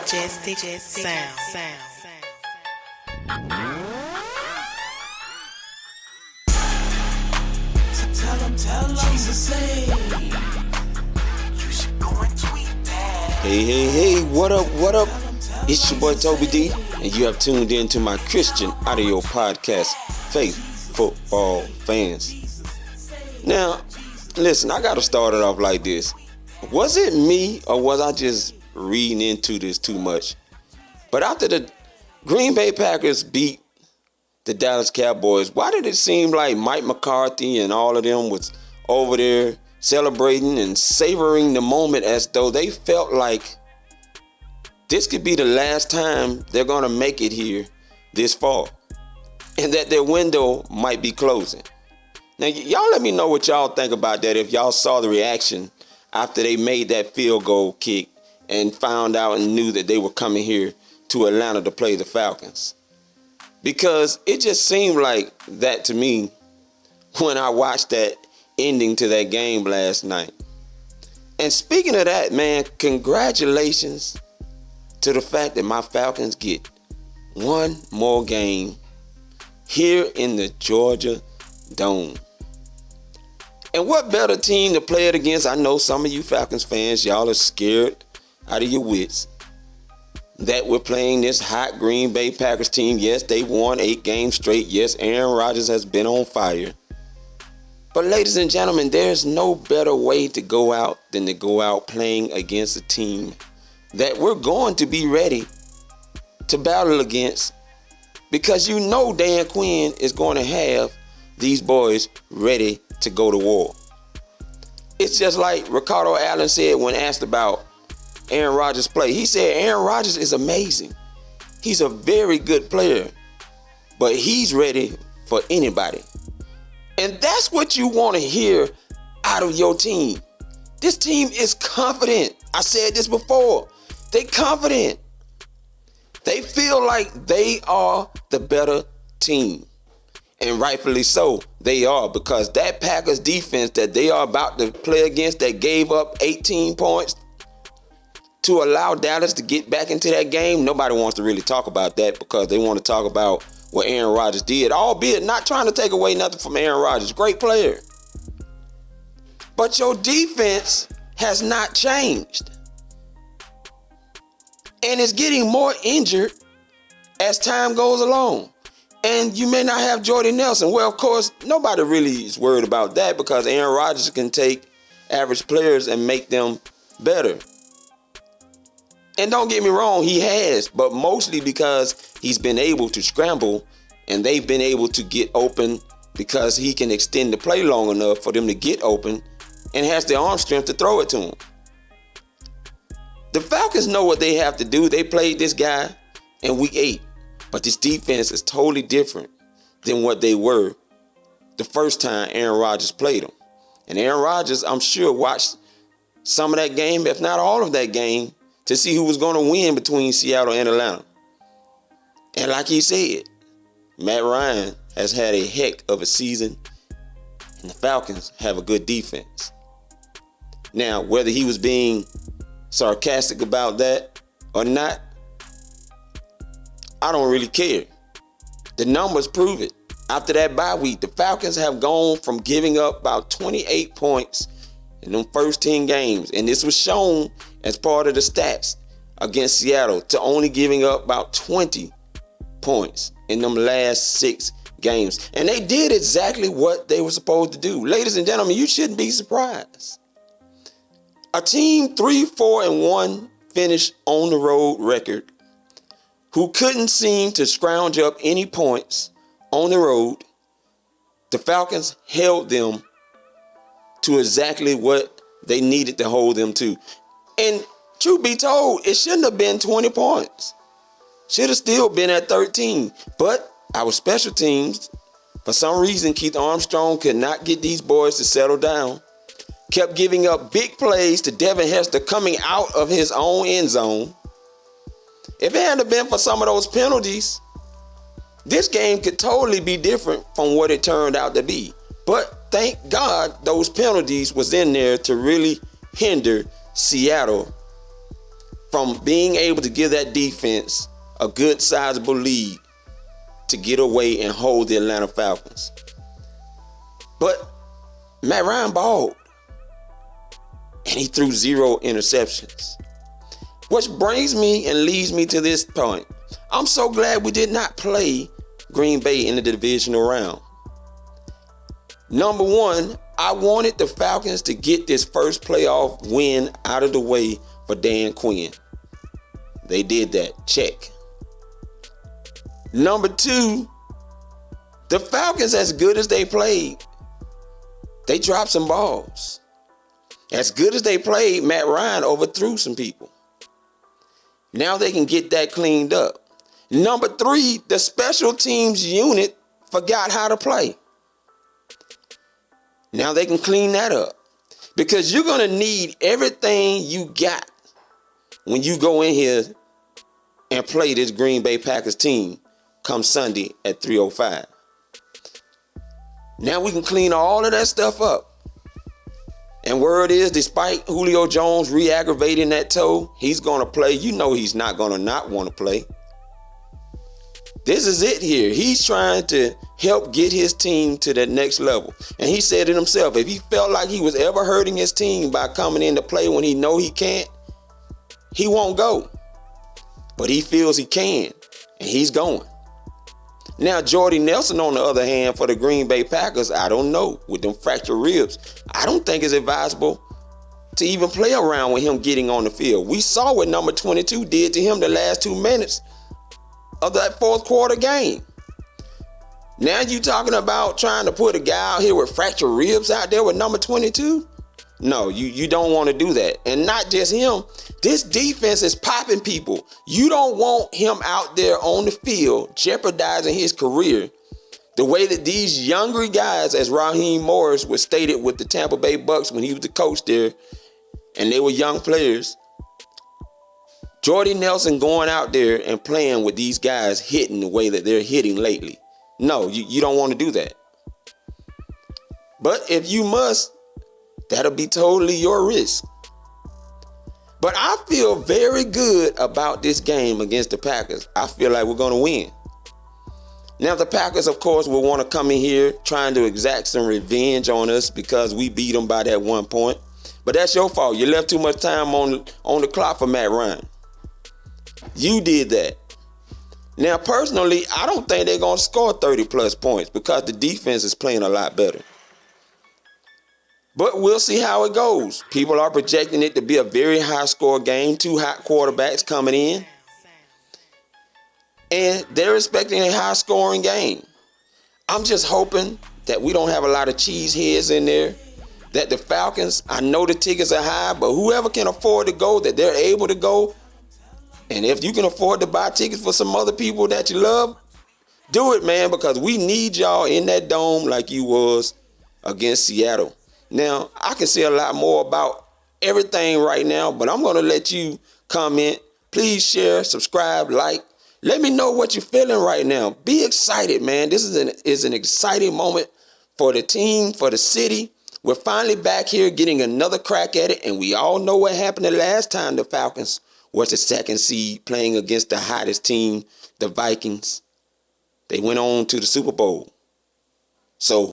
Majestic sound. Tell them to say you should go and tweet that. Hey, what up? It's your boy Toby D, and you have tuned in to my Christian audio podcast, Faith Football Fans. Now, listen, I gotta start it off like this. Was it me, or was I just reading into this too much? But after the Greenbay Packers beat the Dallas Cowboys, why did it seem like Mike McCarthy and all of them was over there celebrating and savoring the moment as though they felt like this could be the last time they're going to make it here this fall, and that their window might be closing? Now, y'all let me know what y'all think about that, if y'all saw the reaction after they made that field goal kick and found out and knew that they were coming here to Atlanta to play the Falcons. Because it just seemed like that to me when I watched that ending to that game last night. And speaking of that, man, congratulations to the fact that my Falcons get one more game here in the Georgia Dome. And what better team to play it against? I know some of you Falcons fans, y'all are scared out of your wits that we're playing this hot Green Bay Packers team. Yes, they won 8 games straight. Yes, Aaron Rodgers has been on fire. But ladies and gentlemen, there's no better way to go out than to go out playing against a team that we're going to be ready to battle against, because you know Dan Quinn is going to have these boys ready to go to war. It's just like Ricardo Allen said when asked about Aaron Rodgers' play. He said Aaron Rodgers is amazing. He's a very good player, but he's ready for anybody. And that's what you want to hear out of your team. This team is confident. I said this before. They confident. They feel like they are the better team. And rightfully so, they are, because that Packers defense that they are about to play against, that gave up 18 points to allow Dallas to get back into that game, nobody wants to really talk about that, because they want to talk about what Aaron Rodgers did, albeit not trying to take away nothing from Aaron Rodgers. Great player. But your defense has not changed. And it's getting more injured as time goes along. And you may not have Jordy Nelson. Well, of course, nobody really is worried about that, because Aaron Rodgers can take average players and make them better. And don't get me wrong, he has, but mostly because he's been able to scramble and they've been able to get open, because he can extend the play long enough for them to get open and has the arm strength to throw it to him. The Falcons know what they have to do. They played this guy in week 8, but this defense is totally different than what they were the first time Aaron Rodgers played them. And Aaron Rodgers, I'm sure, watched some of that game, if not all of that game, to see who was going to win between Seattle and Atlanta. And like he said, Matt Ryan has had a heck of a season, and the Falcons have a good defense. Now, whether he was being sarcastic about that or not, I don't really care. The numbers prove it. After that bye week, the Falcons have gone from giving up about 28 points in them first 10 games, and this was shown as part of the stats against Seattle, to only giving up about 20 points in them last 6 games. And they did exactly what they were supposed to do. Ladies and gentlemen, you shouldn't be surprised. A team 3-4-1 finish on the road record, who couldn't seem to scrounge up any points on the road, the Falcons held them to exactly what they needed to hold them to. And truth be told, it shouldn't have been 20 points. Should have still been at 13. But our special teams, for some reason, Keith Armstrong could not get these boys to settle down. Kept giving up big plays to Devin Hester coming out of his own end zone. If it hadn't been for some of those penalties, this game could totally be different from what it turned out to be. But thank God those penalties was in there to really hinder Seattle from being able to give that defense a good sizable lead to get away and hold the Atlanta Falcons. But Matt Ryan balled, and he threw 0 interceptions. Which brings me and leads me to this point. I'm so glad we did not play Green Bay in the divisional round. Number one, I wanted the Falcons to get this first playoff win out of the way for Dan Quinn. They did that. Check. Number two, the Falcons, as good as they played, they dropped some balls. As good as they played, Matt Ryan overthrew some people. Now they can get that cleaned up. Number three, the special teams unit forgot how to play. Now they can clean that up, because you're going to need everything you got when you go in here and play this Green Bay Packers team come Sunday at 3:05. Now we can clean all of that stuff up. And word is, despite Julio Jones re-aggravating that toe, he's going to play. You know he's not going to not want to play. This is it here. He's trying to help get his team to that next level. And he said it himself. If he felt like he was ever hurting his team by coming in to play when he know he can't, he won't go. But he feels he can, and he's going. Now, Jordy Nelson, on the other hand, for the Green Bay Packers, I don't know. With them fractured ribs, I don't think it's advisable to even play around with him getting on the field. We saw what number 22 did to him the last 2 minutes of that fourth quarter game. Now you talking about trying to put a guy out here with fractured ribs out there with number 22? No, you don't want to do that. And not just him. This defense is popping people. You don't want him out there on the field jeopardizing his career the way that these younger guys, as Raheem Morris was stated with the Tampa Bay Bucks when he was the coach there, and they were young players. Jordy Nelson going out there and playing with these guys hitting the way that they're hitting lately. No, you don't want to do that. But if you must, that'll be totally your risk. But I feel very good about this game against the Packers. I feel like we're going to win. Now, the Packers, of course, will want to come in here trying to exact some revenge on us because we beat them by that 1 point. But that's your fault. You left too much time on the clock for Matt Ryan. You did that. Now, personally, I don't think they're going to score 30-plus points because the defense is playing a lot better. But we'll see how it goes. People are projecting it to be a very high-score game, 2 hot quarterbacks coming in. And they're expecting a high-scoring game. I'm just hoping that we don't have a lot of cheeseheads in there, that the Falcons, I know the tickets are high, but whoever can afford to go, that they're able to go. And if you can afford to buy tickets for some other people that you love, do it, man, because we need y'all in that dome like you was against Seattle. Now, I can say a lot more about everything right now, but I'm going to let you comment. Please share, subscribe, like. Let me know what you're feeling right now. Be excited, man. This is an exciting moment for the team, for the city. We're finally back here getting another crack at it, and we all know what happened the last time the Falcons was the second seed playing against the hottest team, the Vikings. They went on to the Super Bowl. So